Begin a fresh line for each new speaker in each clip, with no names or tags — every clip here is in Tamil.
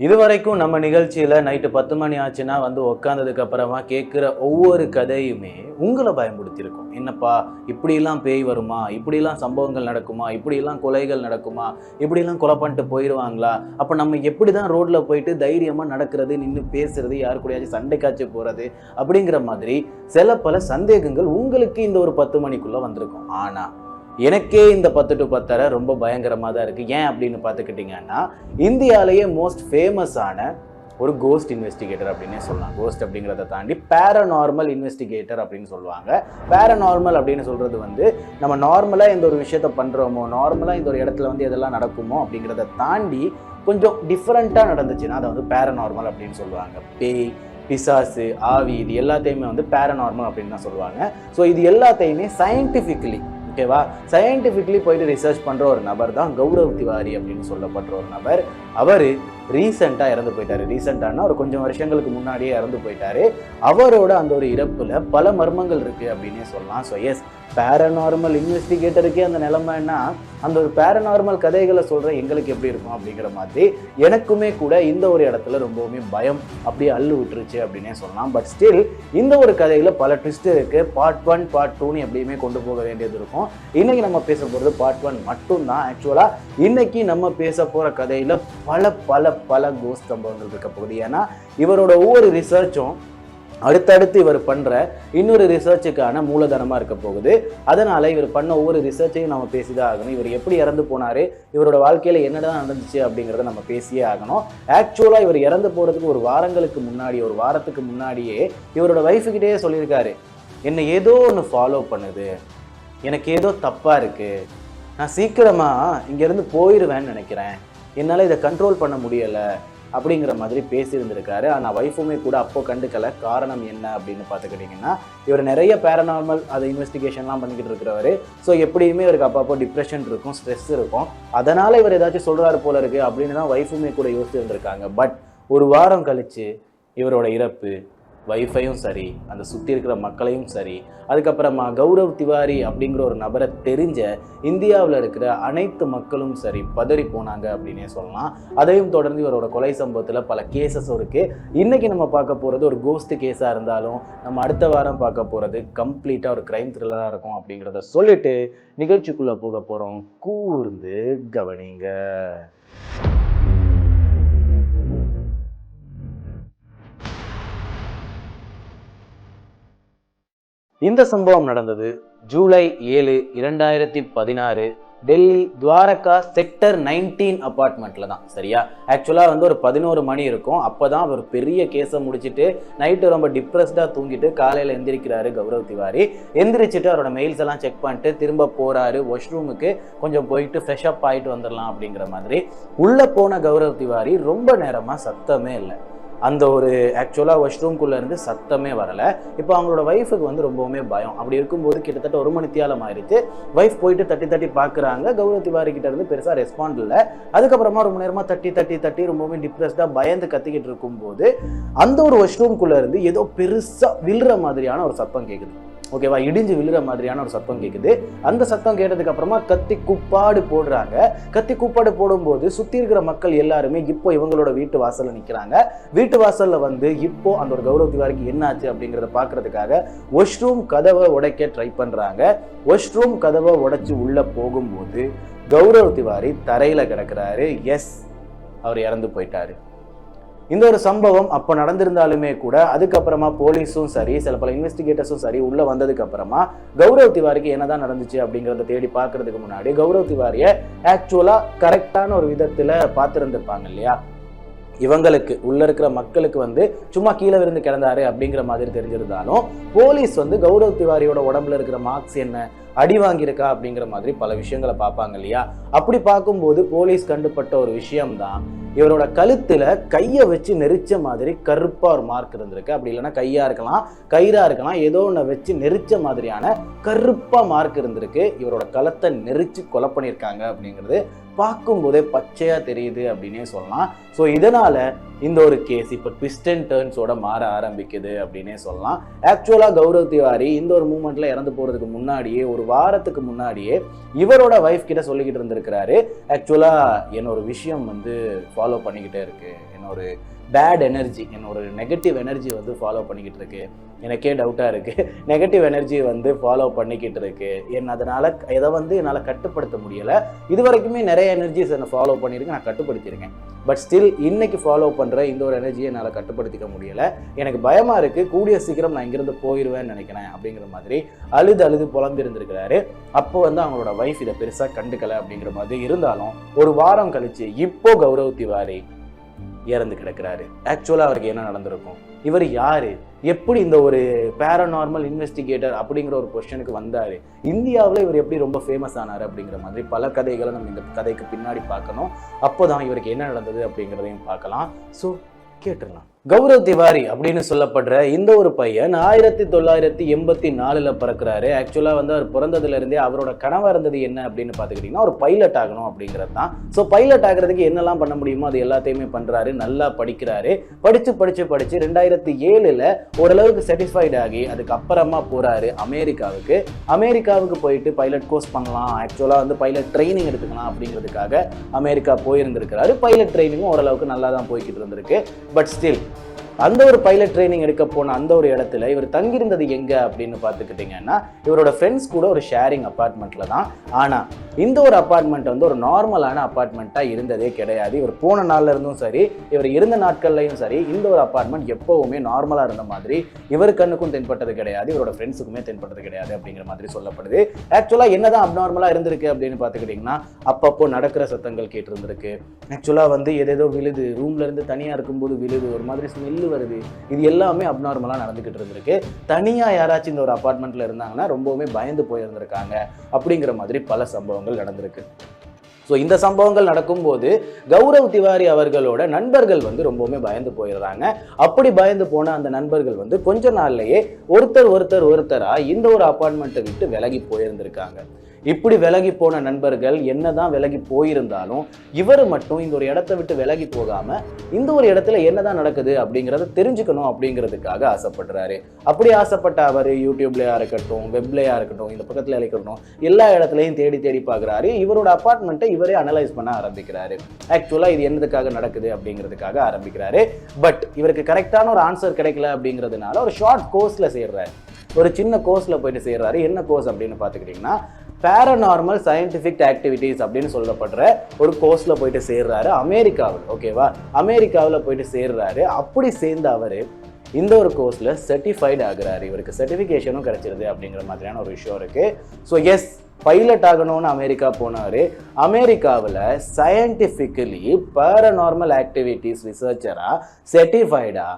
இதுவரைக்கும் நம்ம நிகழ்ச்சியில் நைட்டு 10 மணி ஆச்சுன்னா உட்காந்ததுக்கு அப்புறமா கேட்குற ஒவ்வொரு கதையுமே உங்களை பயன்படுத்தியிருக்கும். என்னப்பா இப்படிலாம் பேய் வருமா, இப்படிலாம் சம்பவங்கள் நடக்குமா, இப்படிலாம் கொலைகள் நடக்குமா, இப்படிலாம் கொலை பண்ணிட்டு போயிடுவாங்களா, அப்போ நம்ம எப்படி தான் ரோட்டில் போயிட்டு தைரியமாக நடக்கிறது, நின்று பேசுறது, யாரு கூடயாச்சும் சண்டை காய்ச்சி போகிறது அப்படிங்கிற மாதிரி பல சந்தேகங்கள் உங்களுக்கு இந்த ஒரு 10 மணிக்குள்ளே வந்திருக்கும். ஆனால் எனக்கே இந்த 10 to 10 ரொம்ப பயங்கரமாக தான் இருக்குது. ஏன் அப்படின்னு பார்த்துக்கிட்டிங்கன்னா, இந்தியாவிலேயே மோஸ்ட் ஃபேமஸான ஒரு கோஸ்ட் இன்வெஸ்டிகேட்டர் அப்படின்னே சொல்லலாம். கோஸ்ட் அப்படிங்கிறத தாண்டி பேரநார்மல் இன்வெஸ்டிகேட்டர் அப்படின்னு சொல்லுவாங்க. பேரநார்மல் அப்படின்னு சொல்கிறது நம்ம நார்மலாக இந்த ஒரு விஷயத்த பண்ணுறோமோ, நார்மலாக இந்த ஒரு இடத்துல எதெல்லாம் நடக்குமோ அப்படிங்கிறத தாண்டி கொஞ்சம் டிஃப்ரெண்ட்டாக நடந்துச்சுன்னா அதை பேரநார்மல் அப்படின்னு சொல்லுவாங்க. பேய், பிசாசு, ஆவி, இது எல்லாத்தையுமே பேரநார்மல் அப்படின்னு தான் சொல்லுவாங்க. ஸோ இது எல்லாத்தையுமே சயின்டிஃபிக்கலி சயின்டிஃபிக்லி போயிட்டு ரிசர்ச் பண்ணுற ஒரு நபர் தான் கௌரவ் திவாரி அப்படின்னு சொல்லப்படுற ஒரு நபர். அவர் ரீசெண்டாக இறந்து போயிட்டார். ரீசெண்டானா ஒரு கொஞ்சம் வருஷங்களுக்கு முன்னாடியே இறந்து போயிட்டாரு. அவரோட அந்த ஒரு இறப்பில் பல மர்மங்கள் இருக்குது அப்படின்னே சொல்லலாம். ஸோ எஸ், பேரநார்மல் இன்வெஸ்டிகேட்டருக்கே அந்த நிலைமைன்னா அந்த ஒரு பேரநார்மல் கதைகளை சொல்கிற எங்களுக்கு எப்படி இருக்கும் அப்படிங்கிற மாதிரி எனக்குமே கூட இந்த ஒரு இடத்துல ரொம்பவுமே பயம் அப்படியே அள்ளு விட்டுருச்சு அப்படின்னே சொல்லலாம். பட் ஸ்டில் இந்த ஒரு கதையில் பல ட்விஸ்ட் இருக்குது. பார்ட் 1, பார்ட் 2 எப்படியுமே கொண்டு போக வேண்டியது இருக்கும். இன்றைக்கி நம்ம பேச போகிறது பார்ட் 1 மட்டும்தான். ஆக்சுவலாக இன்றைக்கி நம்ம பேச போகிற கதையில் பல பல பல கோஸ்ட் சம்பவங்கள் இருக்க போகுது. ஏன்னா இவரோட ஒவ்வொரு ரிசர்ச்சும் அடுத்தடுத்து இவர் பண்ணுற இன்னொரு ரிசர்ச்சுக்கான மூலதனமாக இருக்க போகுது. அதனால் இவர் பண்ண ஒவ்வொரு ரிசர்ச்சையும் நம்ம பேசி தான் ஆகணும். இவர் எப்படி இறந்து போனார், இவரோட வாழ்க்கையில் என்னதான் நடந்துச்சு அப்படிங்கிறத நம்ம பேசியே ஆகணும். ஆக்சுவலாக இவர் இறந்து போகிறதுக்கு ஒரு வாரத்துக்கு முன்னாடியே இவரோட ஒய்ஃபுக்கிட்டே சொல்லியிருக்காரு, என்னை ஏதோ ஒன்று ஃபாலோ பண்ணுது, எனக்கு ஏதோ தப்பாக இருக்குது, நான் சீக்கிரமாக இங்கேருந்து போயிடுவேன்னு நினைக்கிறேன், என்னால் இதை கண்ட்ரோல் பண்ண முடியலை அப்படிங்கிற மாதிரி பேசியிருந்திருக்காரு. ஆனால் ஒய்ஃபுமே கூட அப்போ கண்டுக்கலை. காரணம் என்ன அப்படின்னு பார்த்துக்கிட்டிங்கன்னா, இவர் நிறைய பேரநார்மல் இன்வெஸ்டிகேஷன்லாம் பண்ணிக்கிட்டு இருக்கிறவர். ஸோ எப்படியுமே இவருக்கு அப்பப்போ டிப்ரெஷன் இருக்கும், ஸ்ட்ரெஸ் இருக்கும். அதனால் இவர் ஏதாச்சும் சொல்கிறாரு போல இருக்குது அப்படின்னு தான் ஒய்ஃபுமே கூட யோசிச்சுருந்துருக்காங்க. பட் ஒரு வாரம் கழித்து இவரோட இறப்பு ஒய்ஃபையும் சரி, அந்த சுற்றி இருக்கிற மக்களையும் சரி, அதுக்கப்புறமா கௌரவ் திவாரி அப்படிங்கிற ஒரு நபரை தெரிஞ்ச இந்தியாவில் இருக்கிற அனைத்து மக்களும் சரி பதறி போனாங்க அப்படின்னே சொல்லலாம். அதையும் தொடர்ந்து இவரோட கொலை சம்பவத்தில் பல கேசஸும் இருக்குது. இன்றைக்கி நம்ம பார்க்க போகிறது ஒரு கோஸ்ட் கேஸாக இருந்தாலும் நம்ம அடுத்த வாரம் பார்க்க போகிறது கம்ப்ளீட்டாக ஒரு க்ரைம் த்ரில்லராக இருக்கும் அப்படிங்கிறத சொல்லிட்டு நிகழ்ச்சிக்குள்ளே போக போகிறோம். கூர்ந்து கவனிங்க. இந்த சம்பவம் நடந்தது ஜூலை 7, 2016 டெல்லி துவாரகா செக்டர் 19 அப்பார்ட்மெண்ட்ல தான். சரியா? ஆக்சுவலாக ஒரு 11 மணி இருக்கும். அப்போ தான் அவர் பெரிய கேஸை முடிச்சுட்டு நைட்டு ரொம்ப டிப்ரெஸ்டாக தூங்கிட்டு காலையில் எந்திரிக்கிறாரு கௌரவ் திவாரி. எந்திரிச்சிட்டு அவரோட மெயில்ஸ் எல்லாம் செக் பண்ணிட்டு திரும்ப போகிறாரு வாஷ்ரூமுக்கு. கொஞ்சம் போயிட்டு ஃப்ரெஷ் அப் ஆகிட்டு வந்துடலாம் அப்படிங்கிற மாதிரி உள்ளே போன கௌரவ் திவாரி ரொம்ப நேரமாக சத்தமே இல்லை. அந்த ஒரு ஆக்சுவலாக வாஷ்ரூம்குள்ளே இருந்து சத்தமே வரலை. இப்போ அவங்களோட ஒய்ஃபுக்கு ரொம்பவுமே பயம். அப்படி இருக்கும்போது கிட்டத்தட்ட 1 மணி தியாலம் ஆயிடுச்சு. ஒய்ஃப் போயிட்டு தட்டி பார்க்குறாங்க. கௌரவ் திவாரி கிட்ட இருந்து பெருசாக ரெஸ்பாண்ட் இல்லை. அதுக்கப்புறமா ரொம்ப நேரமாக தட்டி ரொம்பவுமே டிப்ரெஸ்டாக பயந்து கத்திக்கிட்டு இருக்கும்போது அந்த ஒரு வாஷ்ரூம்குள்ளே இருந்து ஏதோ பெருசாக விழுற மாதிரியான ஒரு சத்தம் கேட்குது. ஓகேவா? இடிஞ்சு விழுற மாதிரியான ஒரு சத்தம் கேட்குது. அந்த சத்தம் கேட்டதுக்கு அப்புறமா கத்தி கூப்பாடு போடுறாங்க. கத்தி கூப்பாடு போடும்போது சுற்றி இருக்கிற மக்கள் எல்லாருமே இப்போ இவங்களோட வீட்டு வாசலில் நிற்கிறாங்க. வீட்டு வாசலில் இப்போ அந்த ஒரு கௌரவ் திவாரிக்கு என்னாச்சு அப்படிங்கிறத பார்க்கறதுக்காக வாஷ்ரூம் கதவை உடைக்க ட்ரை பண்ணுறாங்க. வாஷ்ரூம் கதவை உடைச்சு உள்ளே போகும்போது கௌரவ் திவாரி தரையில் கிடக்கிறாரு. எஸ், அவர் இறந்து போயிட்டாரு. இந்த ஒரு சம்பவம் அப்போ நடந்திருந்தாலுமே கூட அதுக்கப்புறமா போலீஸும் சரி, பல இன்வெஸ்டிகேட்டர்ஸும் சரி உள்ளே வந்ததுக்கு அப்புறமா கௌரவ் திவாரிக்கு என்னதான் நடந்துச்சு அப்படிங்கிறத தேடி பார்க்கறதுக்கு முன்னாடி கௌரவ் திவாரியை ஆக்சுவலாக கரெக்டான ஒரு விதத்தில் பார்த்துருந்துருப்பாங்க இல்லையா? இவங்களுக்கு உள்ள இருக்கிற மக்களுக்கு சும்மா கீழே விழுந்து கிடந்தாரு அப்படிங்கிற மாதிரி தெரிஞ்சிருந்தாலும் போலீஸ் கௌரவ் திவாரியோட உடம்புல இருக்கிற மார்க்ஸ் என்ன, அடி வாங்கியிருக்கா அப்படிங்கிற மாதிரி பல விஷயங்களை பார்ப்பாங்க இல்லையா? அப்படி பார்க்கும்போது போலீஸ் கண்டுபட்ட ஒரு விஷயம்தான், இவரோட கழுத்துல கையை வச்சு நெரிச்ச மாதிரி கருப்பா ஒரு மார்க் இருந்திருக்கு. அப்படி இல்லைன்னா கையா இருக்கலாம், கயிறா இருக்கலாம், ஏதோ ஒன்று வச்சு நெரிச்ச மாதிரியான கருப்பா மார்க் இருந்திருக்கு. இவரோட கழுத்தை நெரிச்சு கொலை பண்ணியிருக்காங்க அப்படிங்கிறது பார்க்கும்போதே பச்சையா தெரியுது அப்படின்னே சொல்லலாம். ஸோ இதனால இந்த ஒரு கேஸ் இப்போ ட்விஸ்ட் அண்ட் டர்ன்ஸோட மாற ஆரம்பிக்குது அப்படின்னே சொல்லலாம். ஆக்சுவலாக கௌரவ் திவாரி இந்த ஒரு மூமெண்ட்ல இறந்து போறதுக்கு முன்னாடியே, ஒரு வாரத்துக்கு முன்னாடியே இவரோட வைஃப் கிட்ட சொல்லிக்கிட்டு இருந்திருக்கிறாரு, ஆக்சுவலா என்ன ஒரு விஷயம் வந்து ஃபாலோ பண்ணிக்கிட்டே இருக்கு, என்ன ஒரு பேட் எனர்ஜி, என்னோட நெகட்டிவ் எனர்ஜி வந்து ஃபாலோ பண்ணிக்கிட்டு இருக்கு, எனக்கே டவுட்டாக இருக்குது, நெகட்டிவ் எனர்ஜி வந்து ஃபாலோ பண்ணிக்கிட்டு இருக்கு, அதனால் இதை வந்து என்னால் கட்டுப்படுத்த முடியலை. இது வரைக்குமே நிறைய எனர்ஜிஸ் என்னை ஃபாலோ பண்ணியிருக்கு, நான் கட்டுப்படுத்தியிருக்கேன். பட் ஸ்டில் இன்னைக்கு ஃபாலோ பண்ணுற இந்த ஒரு எனர்ஜியை என்னால் கட்டுப்படுத்திக்க முடியலை, எனக்கு பயமாக இருக்குது, கூடிய சீக்கிரம் நான் இங்கிருந்து போயிடுவேன்னு நினைக்கிறேன் அப்படிங்கிற மாதிரி அழுது புலம்பி இருந்திருக்கிறாரு. அப்போ வந்து அவங்களோட வைஃப் இதை பெருசாக கண்டுக்கலை அப்படிங்கிற மாதிரி இருந்தாலும் ஒரு வாரம் கழிச்சு இப்போ கௌரவ் திவாரி இறந்து கிடக்கிறாரு. ஆக்சுவலா அவருக்கு என்ன நடந்திருக்கும், இவர் யாரு, எப்படி இந்த ஒரு பேரநார்மல் இன்வெஸ்டிகேட்டர் அப்படிங்கிற ஒரு பொசிஷனுக்கு வந்தாரு, இந்தியாவில் இவர் எப்படி ரொம்ப ஃபேமஸ் ஆனாரு அப்படிங்கிற மாதிரி பல கதைகளை நம்ம இந்த கதைக்கு பின்னாடி பார்க்கணும். அப்போதான் இவருக்கு என்ன நடந்தது அப்படிங்கிறதையும் பார்க்கலாம். ஸோ கேட்டுடலாம். கௌரவ் திவாரி அப்படின்னு சொல்லப்படுற இந்த ஒரு பையன் 1984 பிறக்கிறாரு. ஆக்சுவலா வந்து அவர் பிறந்ததுல இருந்தே அவரோட கனவா இருந்தது என்ன அப்படின்னு பாத்துக்கிட்டீங்கன்னா ஒரு பைலட் ஆகணும் அப்படிங்கிறது தான். ஸோ பைலட் ஆகிறதுக்கு என்னெல்லாம் பண்ண முடியுமோ அது எல்லாத்தையுமே பண்றாரு, நல்லா படிக்கிறாரு. படிச்சு 2007 ஓரளவுக்கு சாட்டிஸ்ஃபைட் ஆகி அதுக்கப்புறமா போறாரு அமெரிக்காவுக்கு போயிட்டு பைலட் கோர்ஸ் பண்ணலாம், ஆக்சுவலா வந்து பைலட் ட்ரைனிங் எடுத்துக்கலாம் அப்படிங்கிறதுக்காக அமெரிக்கா போயிருந்திருக்கிறாரு. பைலட் ட்ரைனிங்கும் ஓரளவுக்கு நல்லா தான் போய்கிட்டு இருந்திருக்கு. பட் ஸ்டில் அந்த ஒரு பைலட் ட்ரைனிங் எடுக்க போன அந்த ஒரு இடத்துல இவர் தங்கியிருந்தது எங்க அப்படின்னு பார்த்துக்கிட்டீங்கன்னா இவரோட ஃப்ரெண்ட்ஸ் கூட ஒரு ஷேரிங் அப்பார்ட்மெண்ட்ல தான். ஆனா இந்த ஒரு அப்பார்ட்மெண்ட் வந்து ஒரு நார்மலான அப்பார்ட்மெண்ட்டா இருந்ததே கிடையாது. இவர் போன நாள்ல இருந்தும் சரி, இவர் இருந்த நாட்கள்லையும் சரி, இந்த ஒரு அப்பார்ட்மெண்ட் எப்பவுமே நார்மலா இருந்த மாதிரி இவர் கண்ணுக்கும் தென்பட்டது கிடையாது, இவரோட ஃப்ரெண்ட்ஸுக்குமே தென்பட்டது கிடையாது அப்படிங்கிற மாதிரி சொல்லப்படுது. ஆக்சுவலா என்னதான் அப்நார்மலா இருந்திருக்கு அப்படின்னு பார்த்துக்கிட்டீங்கன்னா அப்பப்போ நடக்கிற சத்தங்கள் கேட்டு இருந்திருக்கு. ஆக்சுவலா வந்து ஏதேதோ விழுது, ரூம்ல இருந்து தனியா இருக்கும்போது விழுது, ஒரு மாதிரி ஸ்மெல்லு வருது, இது எல்லாமே அப்நார்மலா நடந்துகிட்டு இருந்திருக்கு. தனியா யாராச்சும் இந்த ஒரு அபார்ட்மெண்ட்ல இருந்தாங்கன்னா ரொம்பவுமே பயந்து போயிருந்திருக்காங்க அப்படிங்கிற மாதிரி பல சம்பவங்கள் நடந்திருக்கு. ஸோ இந்த சம்பவங்கள் நடக்கும்போது கௌரவ் திவாரி அவர்களோட நண்பர்கள் வந்து ரொம்பவுமே பயந்து போயிடுறாங்க. அப்படி பயந்து போன அந்த நண்பர்கள் வந்து கொஞ்ச நாள்லயே ஒருத்தரா இந்த ஒரு அபார்ட்மெண்ட்டை விட்டு விலகி போயிருந்திருக்காங்க. இப்படி விலகி போன நண்பர்கள் என்னதான் விலகி போயிருந்தாலும் இவர் மட்டும் இந்த ஒரு இடத்தை விட்டு விலகி போகாம இந்த ஒரு இடத்துல என்னதான் நடக்குது அப்படிங்கிறத தெரிஞ்சுக்கணும் அப்படிங்கிறதுக்காக ஆசைப்படுறாரு. அப்படி ஆசைப்பட்ட அவர் யூடியூப்லயா இருக்கட்டும், வெப்லயா இருக்கட்டும், இந்த பக்கத்துல இருக்கட்டும், எல்லா இடத்துலையும் தேடி பார்க்குறாரு. இவரோட அபார்ட்மெண்ட்டை இவரே அனலைஸ் பண்ண ஆரம்பிக்கிறாரு. ஆக்சுவலா இது என்னதுக்காக நடக்குது அப்படிங்கிறதுக்காக ஆரம்பிக்கிறாரு. பட் இவருக்கு கரெக்டான ஒரு ஆன்சர் கிடைக்கல அப்படிங்கிறதுனால ஒரு ஷார்ட் கோர்ஸ்ல சேர்றாரு, ஒரு சின்ன கோர்ஸ்ல போயிட்டு சேர்றாரு. என்ன கோர்ஸ் அப்படின்னு பார்த்துக்கிட்டிங்கன்னா பேரநார்மல் சயின்டிஃபிக் ஆக்டிவிட்டீஸ் அப்படின்னு சொல்லப்படுற ஒரு கோர்ஸ்ல போயிட்டு சேர்றாரு அமெரிக்காவில். ஓகேவா, அமெரிக்காவில் போயிட்டு சேர்றாரு. அப்படி சேர்ந்த அவர் இந்த ஒரு கோர்ஸ்ல சர்டிஃபைடு ஆகுறாரு, இவருக்கு சர்டிஃபிகேஷனும் கிடைச்சிருது அப்படிங்கிற மாதிரியான ஒரு விஷயம் இருக்கு. ஸோ எஸ், பைலட் ஆகணும்னு அமெரிக்கா போனாரு. அமெரிக்காவில் சயின்டிஃபிக்கலி பேரநார்மல் ஆக்டிவிட்டீஸ் ரிசர்ச்சரா சர்டிஃபைடா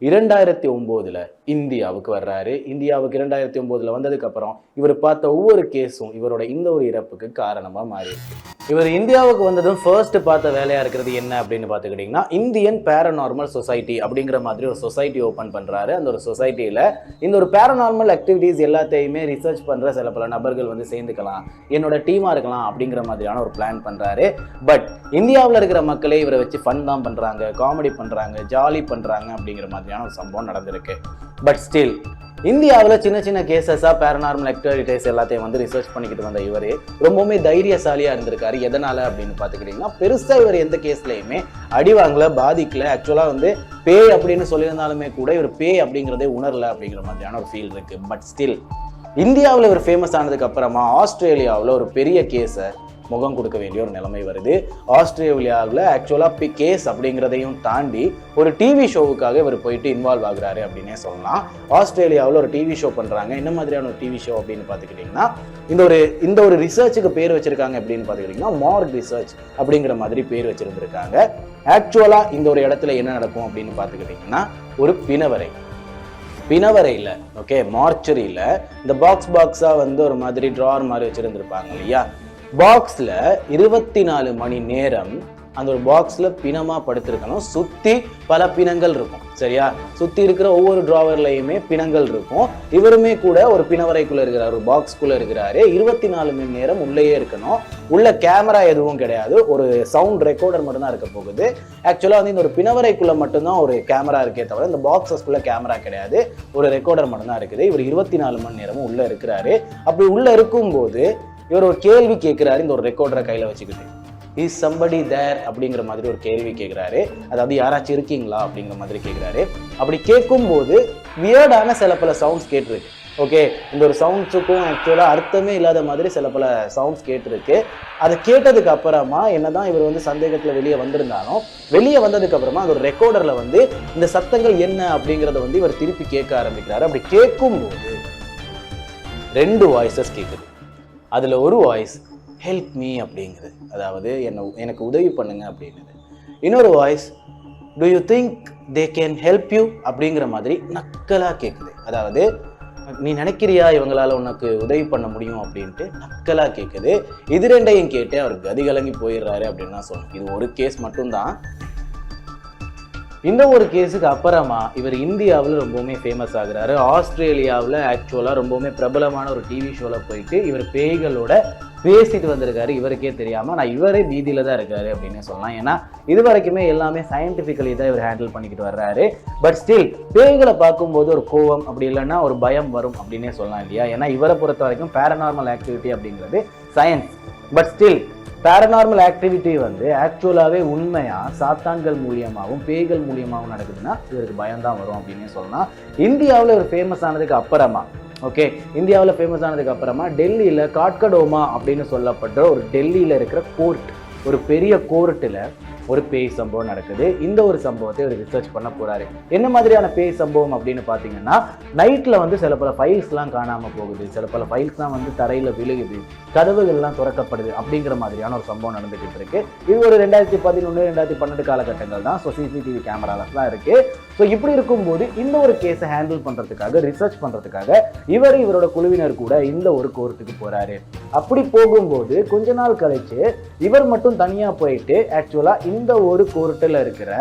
2009 இந்தியாவுக்கு வர்றாரு. இந்தியாவுக்கு 2009 வந்ததுக்கு அப்புறம் இவர் பார்த்த ஒவ்வொரு கேஸும் இவரோட இந்த ஒரு இறப்புக்கு காரணமா மாறிடுச்சு. இவர் இந்தியாவுக்கு வந்ததும் ஃபர்ஸ்ட் பார்த்த வேலையா இருக்கிறது என்ன அப்படின்னு பார்த்துக்கிட்டிங்கன்னா இந்தியன் பேரநார்மல் சொசைட்டி அப்படிங்கிற மாதிரி ஒரு சொசைட்டி ஓப்பன் பண்றாரு. அந்த ஒரு சொசைட்டியில இந்த ஒரு பேரநார்மல் ஆக்டிவிட்டீஸ் எல்லாத்தையுமே ரிசர்ச் பண்ற சில பல நபர்கள் வந்து சேர்ந்துக்கலாம், என்னோட டீமா இருக்கலாம் அப்படிங்கிற மாதிரியான ஒரு பிளான் பண்றாரு. பட் இந்தியாவில் இருக்கிற மக்களே இவரை வச்சு ஃபன் தான் பண்றாங்க, காமெடி பண்றாங்க, ஜாலி பண்றாங்க அப்படிங்கிற மாதிரியான ஒரு சம்பவம் நடந்திருக்கு. பட் ஸ்டில் இந்தியாவில் சின்ன சின்ன கேசஸாக பேரநார்மல் ஆக்டிவிட்டீஸ் எல்லாத்தையும் வந்து ரிசர்ச் பண்ணிக்கிட்டு வந்த இவர் ரொம்பவுமே தைரியசாலியாக இருந்திருக்காரு. எதனால் அப்படின்னு பார்த்துக்கிட்டிங்கன்னா பெருசாக இவர் எந்த கேஸ்லையுமே அடிவாங்கல, பாதிக்கல. ஆக்சுவலாக வந்து பேய் அப்படின்னு சொல்லியிருந்தாலுமே கூட இவர் பேய் அப்படிங்கிறதே உணரல அப்படிங்கிற மாதிரியான ஒரு ஃபீல் இருக்கு. பட் ஸ்டில் இந்தியாவில் இவர் ஃபேமஸ் ஆனதுக்கு அப்புறமா ஆஸ்திரேலியாவில் ஒரு பெரிய கேஸை முகம் கொடுக்க வேண்டிய ஒரு நிலைமை வருது. ஆஸ்திரேலியாவில் ஆக்சுவலாக கேஸ் அப்படிங்கிறதையும் தாண்டி ஒரு டிவி ஷோவுக்காக இவர் போயிட்டு இன்வால்வ் ஆகுறாரு அப்படின்னே சொல்லலாம். ஆஸ்திரேலியாவில் ஒரு டிவி ஷோ பண்ணுறாங்க. என்ன மாதிரியான ஒரு டிவி ஷோ அப்படின்னு பார்த்துக்கிட்டிங்கன்னா இந்த ஒரு ரிசர்ச்சுக்கு பேர் வச்சிருக்காங்க அப்படின்னு பார்த்துக்கிட்டிங்கன்னா மார்க் ரிசர்ச் அப்படிங்கிற மாதிரி பேர் வச்சிருந்திருக்காங்க. ஆக்சுவலாக இந்த ஒரு இடத்துல என்ன நடக்கும் அப்படின்னு பார்த்துக்கிட்டிங்கன்னா ஒரு பிணவரையில், ஓகே, மார்ச்சரியில் இந்த பாக்ஸாக வந்து ஒரு மாதிரி ட்ரார் மாதிரி வச்சிருந்திருப்பாங்க இல்லையா, பாக்ஸில் 24 மணி நேரம் அந்த ஒரு பாக்ஸ்ல பிணமா படுத்திருக்கணும். சுத்தி பல பிணங்கள் இருக்கும், சரியா? சுத்தி இருக்கிற ஒவ்வொரு டிராவர்லயுமே பிணங்கள் இருக்கும். இவருமே கூட ஒரு பிணவரைக்குள்ள இருக்கிறார், ஒரு பாக்ஸ்குள்ள இருக்கிறாரு. 24 மணி நேரம் உள்ளேயே இருக்கணும். உள்ள கேமரா எதுவும் கிடையாது, ஒரு சவுண்ட் ரெக்கார்டர் மட்டும் தான் இருக்க போகுது. ஆக்சுவலா வந்து இந்த ஒரு பிணவரைக்குள்ள மட்டும்தான் ஒரு கேமரா இருக்கே தவிர இந்த பாக்ஸஸ்குள்ள கேமரா கிடையாது, ஒரு ரெக்கார்டர் மட்டும் தான் இருக்குது. இவர் 24 மணி நேரமும் உள்ள இருக்கிறாரு. அப்படி உள்ள இருக்கும்போது இவர் ஒரு கேள்வி கேட்கிறாரு, இந்த ஒரு ரெக்கார்டரை கையில வச்சுக்கிட்டு. இஸ் சம்படி தேர் அப்படிங்கிற மாதிரி ஒரு கேள்வி கேட்கிறாரு. அதாவது யாராச்சும் இருக்கீங்களா அப்படிங்கிற மாதிரி கேட்கிறாரு. அப்படி கேட்கும்போது வியர்டான சில பல சவுண்ட்ஸ் கேட்டிருக்கு. ஓகே, இந்த ஒரு சவுண்ட்ஸுக்கும் ஆக்சுவலா அர்த்தமே இல்லாத மாதிரி சில பல சவுண்ட்ஸ் கேட்டிருக்கு. அதை கேட்டதுக்கு அப்புறமா என்னதான் இவர் வந்து சந்தேகத்துல வெளியே வந்திருந்தாலும், வெளியே வந்ததுக்கு அப்புறமா அந்த ஒரு ரெக்கார்டர்ல வந்து இந்த சத்தங்கள் என்ன அப்படிங்கிறத வந்து இவர் திருப்பி கேட்க ஆரம்பிக்கிறாரு. அப்படி கேட்கும்போது 2 வாய்ஸஸ் கேட்குது. அதுல ஒரு வாய்ஸ் ஹெல்ப் மீ அப்படிங்குது, அதாவது எனக்கு உதவி பண்ணுங்க அப்படிங்குது. இன்னொரு voice to you think they can help you அப்படிங்கிற மாதிரி நக்கலா கேட்குது. அதாவது நீ நினைக்கிறியா இவங்களால உனக்கு உதவி பண்ண முடியும் அப்படின்ட்டு நக்கலா கேட்குது. இது ரெண்டையும் கேட்டு அவர் கதிகலங்கி போயிடுறாரு அப்படின்னு தான் சொல்லணும். இது ஒரு கேஸ் மட்டும்தான். இந்த ஒரு கேஸுக்கு அப்புறமா இவர் இந்தியாவில் ரொம்பவுமே ஃபேமஸ் ஆகுறாரு. ஆஸ்திரேலியாவில் ஆக்சுவலாக ரொம்பவுமே பிரபலமான ஒரு டிவி ஷோவில் போயிட்டு இவர் பேய்களோட பேசிட்டு வந்திருக்காரு. இவருக்கே தெரியாமல் நான் இவரே வீதியில் தான் இருக்காரு அப்படின்னு சொல்லலாம். ஏன்னா இது வரைக்குமே எல்லாமே சயின்டிஃபிக்கலி தான் இவர் ஹேண்டில் பண்ணிக்கிட்டு வர்றாரு. பட் ஸ்டில் பேய்களை பார்க்கும்போது ஒரு கோவம் அப்படி இல்லைன்னா ஒரு பயம் வரும் அப்படின்னே சொல்லலாம் இல்லையா? ஏன்னா இவரை பொறுத்த வரைக்கும் பேரநார்மல் ஆக்டிவிட்டி அப்படிங்கிறது science. But still paranormal activity வந்து ஆக்சுவலாகவே உண்மையாக சாத்தான்கள் மூலியமாகவும் பேய்கள் மூலியமாகவும் நடக்குதுன்னா இவருக்கு பயம்தான் வரும் அப்படின்னே சொல்லலாம். இந்தியாவில் ஒரு ஃபேமஸ் ஆனதுக்கு அப்புறமா இந்தியாவில் ஃபேமஸ் ஆனதுக்கு அப்புறமா டெல்லியில் காட்கடோமா அப்படின்னு சொல்லப்படுற ஒரு டெல்லியில் இருக்கிற கோர்ட், ஒரு பெரிய கோர்ட்டில் ஒரு பேய் சம்பவம் நடக்குது. இந்த ஒரு சம்பவத்தை ஒரு ரிசர்ச் பண்ண போறாரு. என்ன மாதிரியான பேய் சம்பவம் அப்படின்னு பார்த்தீங்கன்னா, நைட்டில் வந்து சில பல ஃபைல்ஸ்லாம் காணாமல் போகுது, சில பல ஃபைல்ஸ்லாம் வந்து தரையில் விழுகுது, கதவுகள்லாம் திறக்கப்படுது அப்படிங்கிற மாதிரியான ஒரு சம்பவம் நடந்துகிட்டு இருக்கு. இது ஒரு 2011 2012 காலகட்டங்கள் தான். ஸோ சிசிடிவி கேமராலாம் இருக்கு. ஸோ இப்படி இருக்கும்போது இந்த ஒரு கேஸை ஹேண்டில் பண்ணுறதுக்காக, ரிசர்ச் பண்ணுறதுக்காக இவரோட குழுவினர் கூட இந்த ஒரு கோர்ட்டுக்கு போறாரு. அப்படி போகும்போது கொஞ்ச நாள் கழிச்சு இவர் மட்டும் தனியாக போயிட்டு ஆக்சுவலாக இந்த ஒரு கோர்ட்டில் இருக்கிற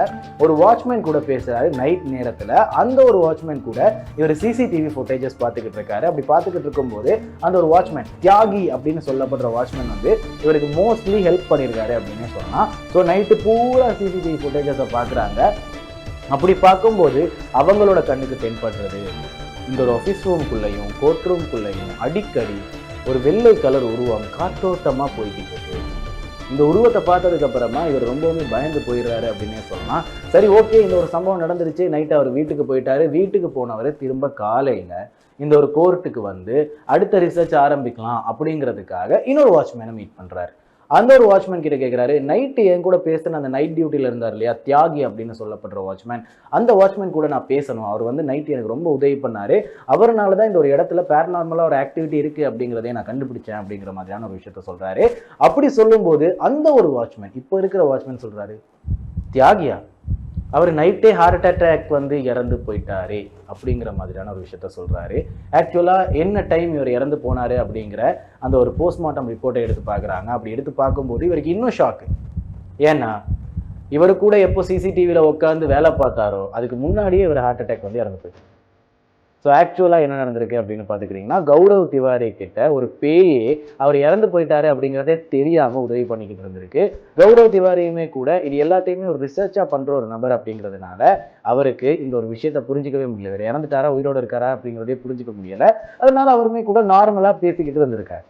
ஒரு வாட்ச்மேன் கூட பேசுறாரு நைட் நேரத்தில். அந்த ஒரு வாட்ச்மேன் கூட இவர் சிசிடிவி ஃபுட்டேஜஸ் பார்த்துக்கிட்டு இருக்காரு. அப்படி பார்த்துக்கிட்டு இருக்கும்போது அந்த ஒரு வாட்ச்மேன் தியாகி அப்படின்னு சொல்லப்படுற வாட்ச்மேன் வந்து இவருக்கு மோஸ்ட்லி ஹெல்ப் பண்ணியிருக்காரு அப்படின்னு சொன்னா. ஸோ நைட்டு பூரா சிசிடிவி ஃபுட்டேஜஸை பார்க்குறாங்க. அப்படி பார்க்கும்போது அவங்களோட கண்ணுக்கு தென்படுறது இந்த ஒரு ஆஃபீஸ் ரூம்குள்ளேயும் கோர்ட் ரூம்குள்ளேயும் அடிக்கடி ஒரு வெள்ளை கலர் உருவம் காற்றோட்டமாக போய்கிட்டு இருக்கு. இந்த உருவத்தை பார்த்ததுக்கு அப்புறமா இவர் ரொம்பவுமே பயந்து போயிடுறாரு அப்படின்னே சொல்லலாம். சரி, ஓகே, இந்த ஒரு சம்பவம் நடந்துருச்சு. நைட்டு அவர் வீட்டுக்கு போயிட்டாரு. வீட்டுக்கு போனவர் திரும்ப காலையில் இந்த ஒரு கோர்ட்டுக்கு வந்து அடுத்த ரிசர்ச் ஆரம்பிக்கலாம் அப்படிங்கிறதுக்காக இன்னொரு வாட்ச்மேனை மீட் பண்ணுறாரு. அந்த ஒரு வாட்ச்மேன் கிட்ட கேட்குறாரு, நைட்டு என் கூட பேசின அந்த நைட் டியூட்டியில் இருந்தார் இல்லையா தியாகி அப்படின்னு சொல்லப்படுற வாட்ச்மேன், அந்த வாட்ச்மேன் கூட நான் பேசணும். அவர் வந்து நைட்டு எனக்கு ரொம்ப உதவி பண்ணாரு. அவர்னால தான் இந்த ஒரு இடத்துல பேரநார்மலாக ஒரு ஆக்டிவிட்டி இருக்குது அப்படிங்கிறதே நான் கண்டுபிடிச்சேன் அப்படிங்கிற மாதிரியான ஒரு விஷயத்த சொல்கிறாரு. அப்படி சொல்லும்போது அந்த ஒரு வாட்ச்மேன், இப்போ இருக்கிற வாட்ச்மேன் சொல்கிறாரு, தியாகியா அவர் நைட்டே ஹார்ட் அட்டாக் வந்து இறந்து போயிட்டாரு அப்படிங்கிற மாதிரியான ஒரு விஷயத்த சொல்கிறாரு. ஆக்சுவலாக என்ன டைம் இவர் இறந்து போனார் அப்படிங்கிற அந்த ஒரு போஸ்ட்மார்ட்டம் ரிப்போர்ட்டை எடுத்து பார்க்குறாங்க. அப்படி எடுத்து பார்க்கும்போது இவருக்கு இன்னும் ஷாக்கு. ஏன்னா இவர் கூட எப்போ சிசிடிவியில் உட்காந்து வேலை பார்த்தாரோ அதுக்கு முன்னாடியே இவர் ஹார்ட் அட்டாக் வந்து இறந்து போயிட்டார். ஸோ ஆக்சுவலாக என்ன நடந்திருக்கு அப்படின்னு பார்த்துக்கிட்டிங்கன்னா, கௌரவ் திவாரி கிட்ட ஒரு பேயே அவர் இறந்து போயிட்டாரு அப்படிங்கிறதே தெரியாமல் உதவி பண்ணிக்கிட்டு இருந்திருக்கு. கௌரவ் திவாரியுமே கூட இது எல்லாத்தையுமே ஒரு ரிசர்ச்சாக பண்ணுற ஒரு நபர் அப்படிங்கிறதுனால அவருக்கு இந்த ஒரு விஷயத்தை புரிஞ்சிக்கவே முடியல. இவர் இறந்துட்டாரா உயிரோடு இருக்காரா அப்படிங்கிறதே புரிஞ்சிக்க முடியலை. அதனால அவருமே கூட நார்மலாக பேசிக்கிட்டு வந்திருக்காரு.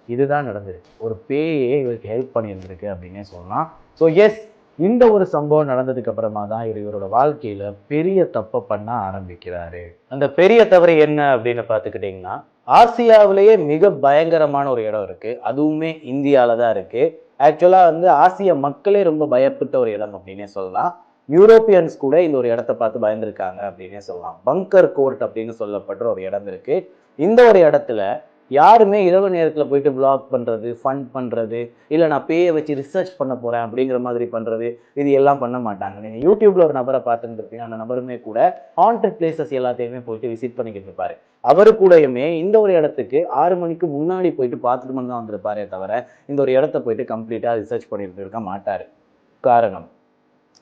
இதுதான் நடந்திருக்கு. ஒரு பேயே இவருக்கு ஹெல்ப் பண்ணியிருந்திருக்கு அப்படின்னே சொல்லலாம். ஸோ எஸ், இந்த ஒரு சம்பவம் நடந்ததுக்கு அப்புறமா தான் இவரோட வாழ்க்கையில பெரிய தப்பை பண்ண ஆரம்பிக்கிறாரு. அந்த பெரிய தவறு என்ன அப்படின்னு பார்த்துக்கிட்டிங்கன்னா, ஆசியாவிலேயே மிக பயங்கரமான ஒரு இடம் இருக்கு, அதுவுமே இந்தியாவில தான் இருக்கு. ஆக்சுவலா வந்து ஆசிய மக்களே ரொம்ப பயப்பட்ட ஒரு இடம் அப்படின்னே சொல்லலாம். யூரோப்பியன்ஸ் கூட இந்த ஒரு இடத்த பார்த்து பயந்துருக்காங்க அப்படின்னே சொல்லலாம். பங்கர் கோர்ட் அப்படின்னு சொல்லப்படுற ஒரு இடம் இருக்கு. இந்த ஒரு இடத்துல யாருமே இரவு நேரத்தில் போயிட்டு பிளாக் பண்ணுறது, ஃபன் பண்ணுறது, இல்லை நான் பேயை வச்சு ரிசர்ச் பண்ண போகிறேன் அப்படிங்கிற மாதிரி பண்ணுறது, இது எல்லாம் பண்ண மாட்டாங்க. நீங்கள் யூடியூப்பில் ஒரு நபரை பார்த்துருப்பீங்க. அந்த நபருமே கூட ஹாண்டட் பிளேசஸ் எல்லாத்தையுமே போயிட்டு விசிட் பண்ணிக்கிட்டு இருப்பார். அவரு கூடயுமே இந்த ஒரு இடத்துக்கு 6 மணிக்கு முன்னாடி போயிட்டு பார்த்துட்டு மட்டும் தான் வந்திருப்பாரே தவிர இந்த ஒரு இடத்த போயிட்டு கம்ப்ளீட்டாக ரிசர்ச் பண்ணிட்டு இருக்க மாட்டார். காரணம்.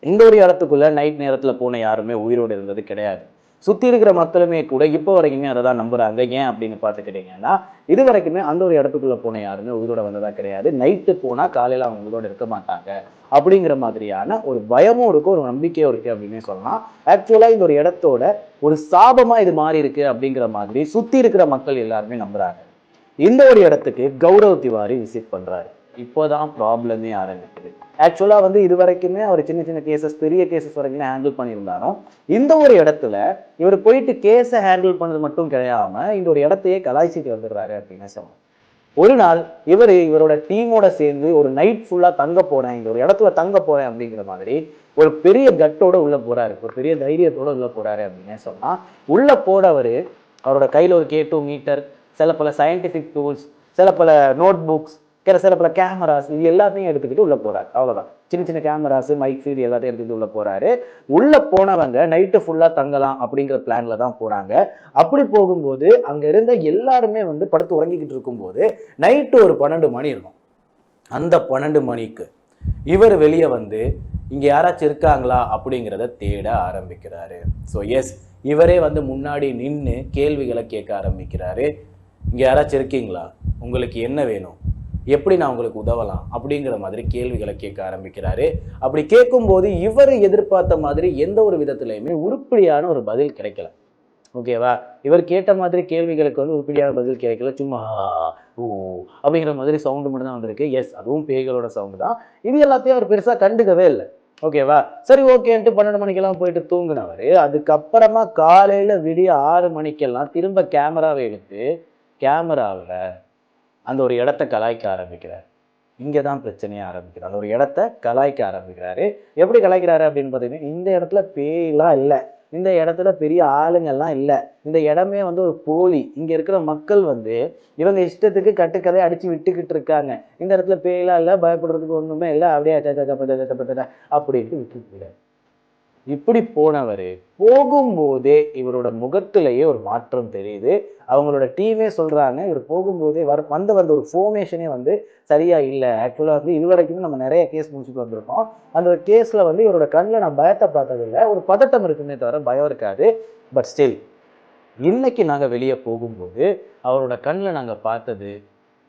இந்த ஒரு இடத்துக்குள்ள நைட் நேரத்துல போன யாருமே உயிரோடு இருந்தது கிடையாது. சுத்தி இருக்கிற மக்களுமே கூட இப்போ வரைக்குமே அதை தான் நம்புறாங்க. ஏன் அப்படின்னு பார்த்துக்கிட்டீங்கன்னா, இது வரைக்குமே அந்த ஒரு இடத்துக்குள்ள போன யாருமே உயிரோட வந்ததா கிடையாது. நைட்டு போனா காலையில அவங்க உயிரோட இருக்க மாட்டாங்க அப்படிங்கிற மாதிரியான ஒரு பயமும் இருக்கு, ஒரு நம்பிக்கையும் இருக்கு அப்படின்னு சொல்லலாம். ஆக்சுவலா இந்த ஒரு இடத்தோட ஒரு சாபமா இது மாறி இருக்கு அப்படிங்கிற மாதிரி சுத்தி இருக்கிற மக்கள் எல்லாருமே நம்புறாங்க. இந்த ஒரு இடத்துக்கு கௌரவ் திவாரி விசிட் பண்றாரு. இப்போதான் ப்ராப்ளமே ஆரம்பிக்குது. ஆக்சுவலா வந்து இது வரைக்குமே அவர் சின்ன சின்ன கேசஸ், பெரிய கேசஸ் வரைக்குமே ஹேண்டில் பண்ணியிருந்தாலும், இந்த ஒரு இடத்துல இவர் போயிட்டு கேஸை ஹேண்டில் பண்ணது மட்டும் கிடையாம இந்த ஒரு இடத்தையே கலாய்ச்சிட்டு வந்துடுறாரு அப்படின்னு சொல்லலாம். ஒரு நாள் இவரோட டீமோட சேர்ந்து ஒரு நைட் ஃபுல்லா தங்க போறேன், இந்த ஒரு இடத்துல தங்க போறேன் அப்படிங்கிற மாதிரி ஒரு பெரிய கட்டோட உள்ள போறாரு, ஒரு பெரிய தைரியத்தோட உள்ள போறாரு அப்படின்னு சொன்னா, உள்ள போறவரு அவரோட கையில ஒரு K2 மீட்டர், சில பல சயின்டிபிக் டூல்ஸ், சில பல நோட் புக்ஸ், சில பல கேமராஸ், இது எல்லாத்தையும் எடுத்துக்கிட்டு உள்ள போறாரு. அவ்வளவுதான். சின்ன சின்ன கேமராஸ், மைக் ஃபீட் எல்லாத்தையும் எடுத்துக்கிட்டு உள்ள போறாரு. உள்ள போனவங்க நைட்டு ஃபுல்லா தங்கலாம் அப்படிங்கிற பிளான்ல தான் போறாங்க. அப்படி போகும்போது அங்க இருந்த எல்லாருமே வந்து படுத்து உறங்கிக்கிட்டு இருக்கும்போது நைட்டு ஒரு 12 மணி இருக்கும். அந்த 12 மணிக்கு இவர் வெளியே வந்து இங்க யாராச்சும் இருக்காங்களா அப்படிங்கிறத தேட ஆரம்பிக்கிறாரு. ஸோ எஸ், இவரே வந்து முன்னாடி நின்று கேள்விகளை கேட்க ஆரம்பிக்கிறாரு. இங்க யாராச்சும் இருக்கீங்களா, உங்களுக்கு என்ன வேணும், எப்படி நான் உங்களுக்கு உதவலாம் அப்படிங்கிற மாதிரி கேள்விகளை கேட்க ஆரம்பிக்கிறாரு. அப்படி கேட்கும்போது இவர் எதிர்பார்த்த மாதிரி எந்த ஒரு விதத்திலையுமே உருப்படியான ஒரு பதில் கிடைக்கல. ஓகேவா? இவர் கேட்ட மாதிரி கேள்விகளுக்கு வந்து உருப்படியான பதில் கிடைக்கல. சும்மா ஓ அப்படிங்கிற மாதிரி சவுண்டு மட்டும் தான் வந்திருக்கு. எஸ், அதுவும் பேய்களோட சவுண்டு தான். இது எல்லாத்தையும் அவர் பெருசா கண்டுக்கவே இல்லை. ஓகேவா? சரி, ஓகேன்ட்டு 12 மணிக்கெல்லாம் போயிட்டு தூங்கினவர் அதுக்கப்புறமா காலையில விடிய 6 மணிக்கெல்லாம் திரும்ப கேமராவை எடுத்து கேமராவில் அந்த ஒரு இடத்த கலாய்க்க ஆரம்பிக்கிறார். இங்கே தான் பிரச்சனையே ஆரம்பிக்கிறார். அந்த ஒரு இடத்த கலாய்க்க ஆரம்பிக்கிறாரு. எப்படி கலாய்க்கிறாரு அப்படின்னு பார்த்தீங்கன்னா, இந்த இடத்துல பேய்லாம் இல்லை, இந்த இடத்துல பெரிய ஆளுங்கள்லாம் இல்லை, இந்த இடமே வந்து ஒரு போலி, இங்கே இருக்கிற மக்கள் வந்து இவங்க இஷ்டத்துக்கு கட்டுக்கதை அடித்து விட்டுக்கிட்டு இருக்காங்க, இந்த இடத்துல பேய்லாம் இல்லை, பயப்படுறதுக்கு ஒன்றுமே இல்லை, அப்படியே அப்படின்ட்டு விட்டுட்டு இப்படி போனவர் போகும்போதே இவரோட முகத்திலேயே ஒரு மாற்றம் தெரியுது. அவங்களோட டீமே சொல்றாங்க, இவர் போகும்போதே வந்த ஒரு ஃபார்மேஷனே வந்து சரியா இல்லை. ஆக்சுவலா வந்து இது வரைக்கும் நம்ம நிறைய கேஸ் முடிச்சுட்டு வந்திருக்கோம். அந்த கேஸ்ல வந்து இவரோட கண்ணில் நான் பயத்தை பார்த்ததில்லை, ஒரு பதட்டம் இருக்குமே தவிர பயம் இருக்காது. பட் ஸ்டில் இன்னைக்கு நாங்கள் வெளியே போகும்போது அவரோட கண்ணில் நாங்கள் பார்த்தது,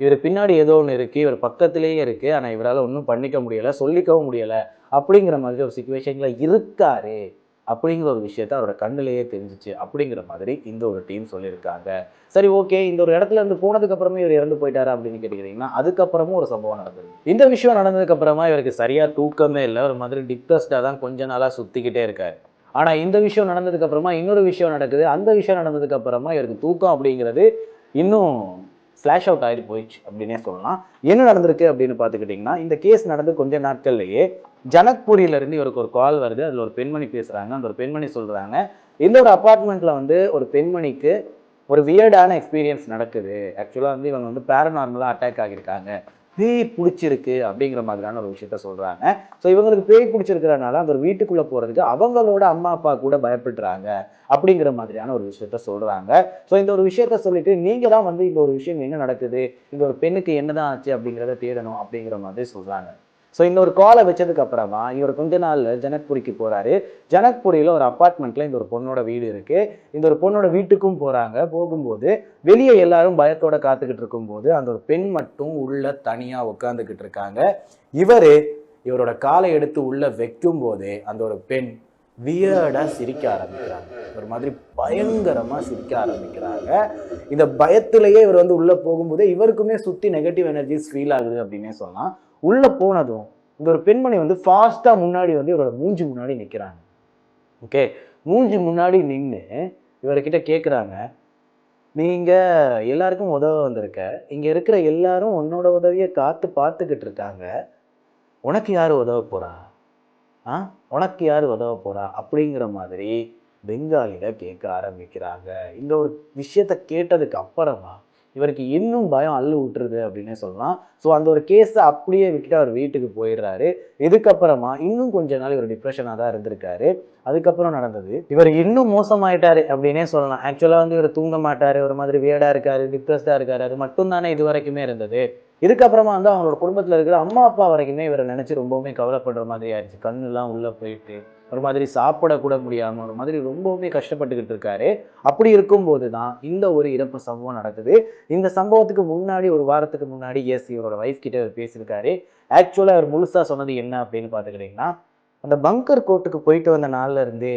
இவர் பின்னாடி ஏதோ ஒன்று இருக்குது, இவர் பக்கத்திலேயே இருக்குது, ஆனால் இவரால் ஒன்றும் பண்ணிக்க முடியலை, சொல்லிக்கவும் முடியலை அப்படிங்கிற மாதிரி ஒரு சிச்சுவேஷனில் இருக்காரு அப்படிங்கிற ஒரு விஷயத்த அவரோட கண்ணிலேயே தெரிஞ்சிச்சு அப்படிங்கிற மாதிரி இந்த ஒரு டீம் சொல்லியிருக்காங்க. சரி, ஓகே, இந்த ஒரு இடத்துல இருந்து போனதுக்கு அப்புறமே இவர் இறந்து போயிட்டாரா அப்படின்னு கேட்டுக்கிறீங்கன்னா, அதுக்கப்புறமும் ஒரு சம்பவம் நடந்தது. இந்த விஷயம் நடந்ததுக்கு அப்புறமா இவருக்கு சரியா தூக்கமே இல்லை, ஒரு மாதிரி டிப்ரெஸ்டாக தான் கொஞ்ச நாளாக சுற்றிக்கிட்டே இருக்காரு. ஆனால் இந்த விஷயம் நடந்ததுக்கு அப்புறமா இன்னொரு விஷயம் நடக்குது. அந்த விஷயம் நடந்ததுக்கு அப்புறமா இவருக்கு தூக்கம் அப்படிங்கிறது இன்னும் ஃப்ளாஷ் அவுட் ஆகிட்டு போயிடுச்சு அப்படின்னே சொல்லலாம். என்ன நடந்திருக்கு அப்படின்னு பார்த்துக்கிட்டிங்கன்னா, இந்த கேஸ் நடந்து கொஞ்ச நாட்கள்லேயே ஜனக்பூரியிலேருந்து இவருக்கு ஒரு கால் வருது. அதில் ஒரு பெண்மணி பேசுகிறாங்க. அந்த ஒரு பெண்மணி சொல்கிறாங்க, இந்த ஒரு அப்பார்ட்மெண்ட்டில் வந்து ஒரு பெண்மணிக்கு ஒரு வியர்டான எக்ஸ்பீரியன்ஸ் நடக்குது. ஆக்சுவலாக வந்து இவங்க வந்து பேரநார்மலாக அட்டாக் ஆகியிருக்காங்க, பேய் பிடிச்சிருக்கு அப்படிங்கிற மாதிரியான ஒரு விஷயத்த சொல்கிறாங்க. ஸோ இவங்களுக்கு பேய் பிடிச்சிருக்கிறனால அந்த ஒரு வீட்டுக்குள்ளே போகிறதுக்கு அவங்களோட அம்மா அப்பா கூட பயப்படுறாங்க அப்படிங்கிற மாதிரியான ஒரு விஷயத்த சொல்கிறாங்க. ஸோ இந்த ஒரு விஷயத்த சொல்லிட்டு நீங்கள் தான் வந்து இந்த ஒரு விஷயம் என்ன நடக்குது, இந்த ஒரு பெண்ணுக்கு என்னதான் ஆச்சு அப்படிங்கிறத தேடணும் அப்படிங்கிற மாதிரி சொல்கிறாங்க. ஸோ இந்த ஒரு காலை வச்சதுக்கு அப்புறமா இவர் கொஞ்ச நாள் ஜனக்புரிக்கு போகிறாரு. ஜனக்புரியில் ஒரு அப்பார்ட்மெண்ட்டில் இந்த ஒரு பொண்ணோட வீடு இருக்குது. இந்த ஒரு பொண்ணோட வீட்டுக்கும் போகிறாங்க. போகும்போது வெளியே எல்லாரும் பயத்தோட காத்துக்கிட்டு இருக்கும்போது அந்த ஒரு பெண் மட்டும் உள்ள தனியாக உட்காந்துக்கிட்டு இருக்காங்க. இவரோட காலை எடுத்து உள்ள வைக்கும் போதே அந்த ஒரு பெண் வியர்டா சிரிக்க ஆரம்பிக்கிறாங்க. ஒரு மாதிரி பயங்கரமா சிரிக்க ஆரம்பிக்கிறாங்க. இந்த பயத்திலேயே இவர் வந்து உள்ள போகும்போதே இவருக்குமே சுத்தி நெகட்டிவ் எனர்ஜிஸ் ஃபீல் ஆகுது அப்படின்னே சொல்லலாம். உள்ள போனதும் இந்த ஒரு பெண்மணி வந்து ஃபாஸ்டா முன்னாடி வந்து இவரோட மூஞ்சி முன்னாடி நிற்கிறாங்க. ஓகே, மூஞ்சி முன்னாடி நின்று இவர்கிட்ட கேட்குறாங்க, நீங்க எல்லாருக்கும் உதவ வந்திருக்க, இங்க இருக்கிற எல்லாரும் உன்னோட உதவியை பார்த்துக்கிட்டு இருக்காங்க, உனக்கு யாரு உதவ போறா, உனக்கு யார் உதவ போறா அப்படிங்கிற மாதிரி பெங்காலியில கேட்க ஆரம்பிக்கிறாங்க. இந்த ஒரு விஷயத்த கேட்டதுக்கு அப்புறமா இவருக்கு இன்னும் பயம் அள்ளு விட்டுருது அப்படின்னே சொல்லலாம். ஸோ அந்த ஒரு கேஸை அப்படியே விட்டுட்டு அவர் வீட்டுக்கு போயிடுறாரு. இதுக்கப்புறமா இன்னும் கொஞ்ச நாள் இவர் டிப்ரெஷனாக தான் இருந்திருக்காரு. அதுக்கப்புறம் நடந்தது, இவர் இன்னும் மோசமாயிட்டாரு அப்படின்னே சொல்லலாம். ஆக்சுவலாக வந்து இவர் தூங்க மாட்டாரு, ஒரு மாதிரி வியர்டா இருக்காரு, டிப்ரெஸ்டா இருக்காரு, அது மட்டும் தானே இது வரைக்குமே இருந்தது. இதுக்கப்புறமா வந்து அவங்களோட குடும்பத்தில் இருக்கிற அம்மா அப்பா வரைக்குமே இவரை நினச்சி ரொம்பவுமே கவலைப்படுற மாதிரி ஆயிடுச்சு. கண்ணெல்லாம் உள்ளே போயிட்டு ஒரு மாதிரி சாப்பிடக்கூட முடியாமல் ஒரு மாதிரி ரொம்பவுமே கஷ்டப்பட்டுக்கிட்டு இருக்காரு. அப்படி இருக்கும்போது தான் இந்த ஒரு இறப்பு சம்பவம் நடக்குது. இந்த சம்பவத்துக்கு முன்னாடி ஒரு வாரத்துக்கு முன்னாடி இவரோட வைஃப் கிட்ட அவர் பேசியிருக்காரு. ஆக்சுவலாக அவர் முழுசாக சொன்னது என்ன அப்படின்னு பார்த்துக்கிட்டிங்கன்னா, அந்த பங்கர் கோர்ட்டுக்கு போயிட்டு வந்த நாள்ல இருந்தே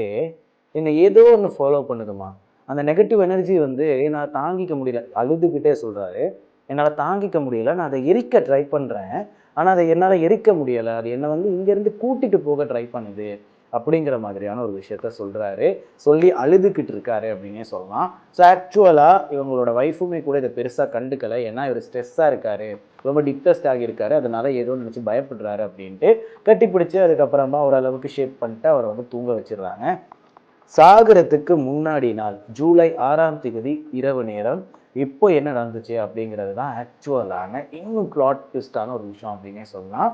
என்னை ஏதோ ஒன்று ஃபாலோ பண்ணுதுமா. அந்த நெகட்டிவ் எனர்ஜி வந்து நான் தாங்கிக்க முடியல. அழுதுகிட்டே சொல்கிறாரு. என்னால் தாங்கிக்க முடியல. நான் அதை எரிக்க ட்ரை பண்ணுறேன். ஆனால் அதை என்னால் எரிக்க முடியலை. அது என்னை வந்து இங்கேருந்து கூட்டிகிட்டு போக ட்ரை பண்ணுது அப்படிங்கிற மாதிரியான ஒரு விஷயத்த சொல்கிறாரு. சொல்லி அழுதுகிட்டு இருக்காரு அப்படின்னே சொல்லலாம். ஸோ ஆக்சுவலாக இவங்களோட ஒய்ஃபுமே கூட இதை பெருசாக கண்டுக்கலை. ஏன்னா இவர் ஸ்ட்ரெஸ்ஸாக இருக்காரு, ரொம்ப டிப்ரெஸ்ட் ஆகியிருக்காரு, அதனால ஏதோ நினச்சி பயப்படுறாரு அப்படின்ட்டு கட்டிப்பிடிச்சு அதுக்கப்புறமா ஓரளவுக்கு ஷேப் பண்ணிட்டு அவரை வந்து தூங்க வச்சிடுறாங்க. சாகரத்துக்கு முன்னாடி நாள் ஜூலை 6ஆம் தேதி இரவு நேரம் இப்போ என்ன நடந்துச்சு அப்படிங்கிறது தான் ஆக்சுவலான இன்னும் பிளாட் ட்விஸ்டான ஒரு விஷயம் அப்படின்னே சொல்லலாம்.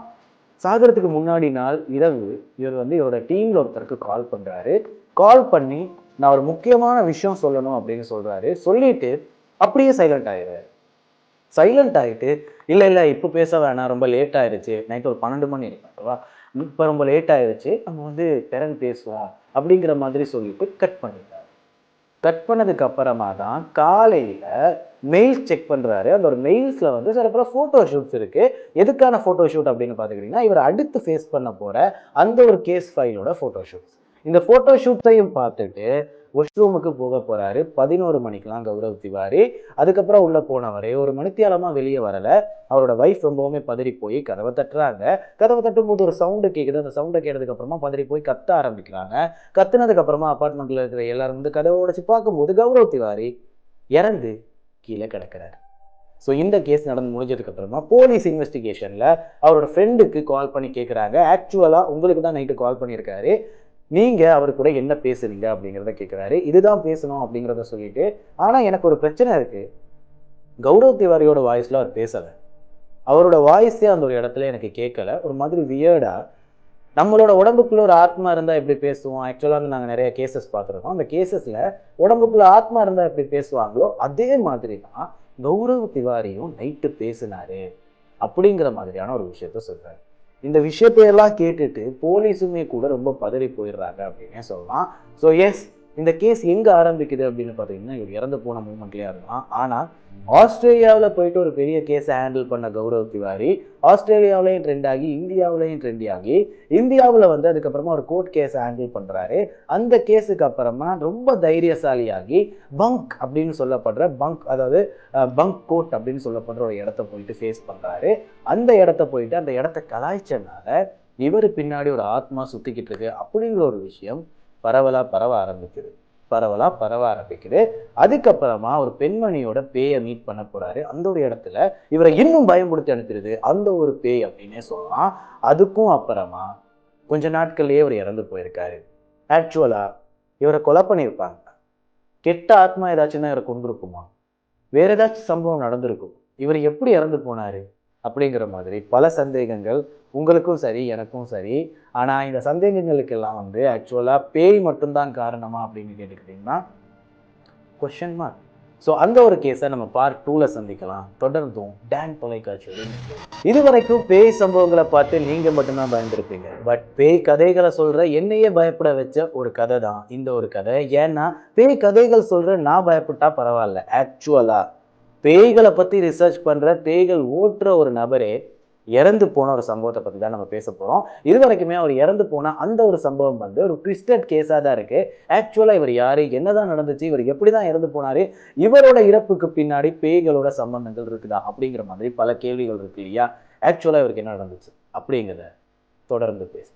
சாகரத்துக்கு முன்னாடி நாள் இரவு இவர் வந்து இவரோட டீம்ல ஒருத்தருக்கு கால் பண்றாரு. கால் பண்ணி நான் ஒரு முக்கியமான விஷயம் சொல்லணும் அப்படின்னு சொல்றாரு. சொல்லிட்டு அப்படியே சைலண்ட் ஆயிடுறாரு. சைலண்ட் ஆகிட்டு இல்லை இப்போ பேச வேணாம், ரொம்ப லேட் ஆயிடுச்சு, நைட்டு ஒரு 12 மணி இருக்குவா, இப்போ ரொம்ப லேட் ஆயிடுச்சு, நம்ம வந்து பிறகு பேசுவோம் அப்படிங்கிற மாதிரி சொல்லிட்டு கட் பண்ணிட்டார். கட் பண்ணதுக்கு அப்புறமா தான் காலையில் மெயில்ஸ் செக் பண்ணுறாரு. அந்த ஒரு மெயில்ஸில் வந்து சில பல ஃபோட்டோ ஷூட்ஸ் இருக்குது. எதுக்கான ஃபோட்டோ ஷூட் அப்படின்னு பார்த்துக்கிட்டிங்கன்னா, இவர் அடுத்து ஃபேஸ் பண்ண போகிற அந்த ஒரு கேஸ் ஃபைலோட ஃபோட்டோ ஷூட்ஸ். இந்த ஃபோட்டோ ஷூட்ஸையும் பார்த்துட்டு வாஷ்ரூமுக்கு போக போகிறாரு. 11 மணிக்கெலாம் கௌரவ் திவாரி. அதுக்கப்புறம் உள்ளே போனவரே ஒரு மணித்தியாலமாக வெளியே வரலை. அவரோட வைஃப் ரொம்பவுமே பதறி போய் கதவை தட்டுறாங்க. கதவை தட்டும் போது ஒரு சவுண்டு கேட்குது. அந்த சவுண்டை கேட்டதுக்கு அப்புறமா பதறி போய் கத்த ஆரம்பிக்கிறாங்க. கத்துனதுக்கு அப்புறமா அப்பார்ட்மெண்ட்டில் இருக்கிற எல்லாரும் வந்து கதவை உடைச்சு பார்க்கும்போது கௌரவ் திவாரி இறந்து கீழே கிடக்கிறார். ஸோ இந்த கேஸ் நடந்து முடிஞ்சதுக்கு அப்புறமா போலீஸ் இன்வெஸ்டிகேஷனில் அவரோட ஃப்ரெண்டுக்கு கால் பண்ணி கேட்குறாங்க. ஆக்சுவலாக உங்களுக்கு தான் நைட்டு கால் பண்ணியிருக்காரு, நீங்கள் அவர் கூட என்ன பேசுறீங்க அப்படிங்கிறத கேட்குறாரு. இதுதான் பேசணும் அப்படிங்கிறத சொல்லிட்டு, ஆனால் எனக்கு ஒரு பிரச்சனை இருக்குது, கௌரவ் திவாரியோட வாய்ஸில் அவர் பேசலை, அவரோட வாய்ஸே அந்த ஒரு இடத்துல எனக்கு கேட்கல, ஒரு மாதிரி வியர்டாக. நம்மளோட உடம்புக்குள்ள ஒரு ஆத்மா இருந்தால் எப்படி பேசுவோம்? ஆக்சுவலாக வந்து நாங்கள் நிறைய கேசஸ் பார்த்துருக்கோம். அந்த கேசஸில் உடம்புக்குள்ள ஆத்மா இருந்தால் எப்படி பேசுவாங்களோ அதே மாதிரி தான் கௌரவ் திவாரியும் நைட்டு பேசினாரு அப்படிங்கிற மாதிரியான ஒரு விஷயத்த சொல்கிறாரு. இந்த விஷயத்தையெல்லாம் கேட்டுட்டு போலீஸுமே கூட ரொம்ப பதறி போயிடுறாங்க அப்படின்னே சொல்லலாம். ஸோ எஸ், இந்த கேஸ் எங்கே ஆரம்பிக்குது அப்படின்னு பார்த்தீங்கன்னா, இவர் இறந்து போன மூமெண்ட்லேயே இருக்கலாம். ஆனால் ஆஸ்திரேலியாவில் போயிட்டு ஒரு பெரிய கேஸை ஹேண்டில் பண்ண கௌரவ் திவாரி ஆஸ்திரேலியாவிலையும் ட்ரெண்ட் ஆகி இந்தியாவிலையும் ட்ரெண்ட் ஆகி இந்தியாவில் வந்து அதுக்கப்புறமா ஒரு கோர்ட் கேஸை ஹேண்டில் பண்ணுறாரு. அந்த கேஸுக்கு அப்புறமா ரொம்ப தைரியசாலியாகி பங்க் அப்படின்னு சொல்லப்படுற அதாவது பங்க் கோர்ட் அப்படின்னு சொல்லப்படுற ஒரு இடத்த போயிட்டு ஃபேஸ் பண்ணுறாரு. அந்த இடத்த போயிட்டு அந்த இடத்த கலாய்ச்சனால இவர் பின்னாடி ஒரு ஆத்மா சுற்றிக்கிட்டு இருக்கு அப்படிங்கிற ஒரு விஷயம் பரவ ஆரம்பிக்குது. அதுக்கப்புறமா ஒரு பெண்மணியோட பேயை மீட் பண்ண போறாரு. அந்த ஒரு இடத்துல இவரை இன்னும் பயமுடுத்தி அனுப்பிடுது அந்த ஒரு பேய் அப்படின்னே சொல்லலாம். அதுக்கும் அப்புறமா கொஞ்ச நாட்கள்லயே இவர் இறந்து போயிருக்காரு. ஆக்சுவலா இவரை கொலை பண்ணியிருப்பாங்க. கெட்ட ஆத்மா ஏதாச்சும் தான் இவரை கொண்டிருக்குமா, வேற ஏதாச்சும் சம்பவம் நடந்திருக்கும், இவர் எப்படி இறந்து போனாரு அப்படிங்கிற மாதிரி பல சந்தேகங்கள் உங்களுக்கும் சரி எனக்கும் சரி. ஆனால் இந்த சந்தேகங்களுக்கெல்லாம் வந்து ஆக்சுவலாக பேய் மட்டும்தான் காரணமா அப்படின்னு கேட்டுக்கிட்டிங்கன்னா கொஸ்டின் மார்க். ஸோ அந்த ஒரு கேஸை நம்ம பார்ட் 2ல் சந்திக்கலாம். தொடர்ந்தும் டான் தொலைக்காட்சியில் இதுவரைக்கும் பேய் சம்பவங்களை பார்த்து நீங்கள் மட்டும்தான் பயந்துருப்பீங்க. பட் பேய் கதைகளை சொல்கிற என்னையே பயப்பட வச்ச ஒரு கதை தான் இந்த ஒரு கதை. ஏன்னா பேய் கதைகள் சொல்கிற நான் பயப்பட்டா பரவாயில்ல, ஆக்சுவலாக பேய்களை பற்றி ரிசர்ச் பண்ணுற பேய்கள் ஓட்டுற ஒரு நபரே இறந்து போன ஒரு சம்பவத்தை பற்றி தான் நம்ம பேச போகிறோம். இது வரைக்குமே அவர் இறந்து போன அந்த ஒரு சம்பவம் வந்து ஒரு ட்விஸ்டட் கேஸாக தான் இருக்குது. ஆக்சுவலாக இவர் யார், என்னதான் நடந்துச்சு, இவர் எப்படி தான் இறந்து போனார், இவரோட இறப்புக்கு பின்னாடி பேய்களோட சம்பந்தங்கள் இருக்குதா அப்படிங்கிற மாதிரி பல கேள்விகள் இருக்கு இல்லையா. ஆக்சுவலாக இவருக்கு என்ன நடந்துச்சு அப்படிங்கிறத தொடர்ந்து பேச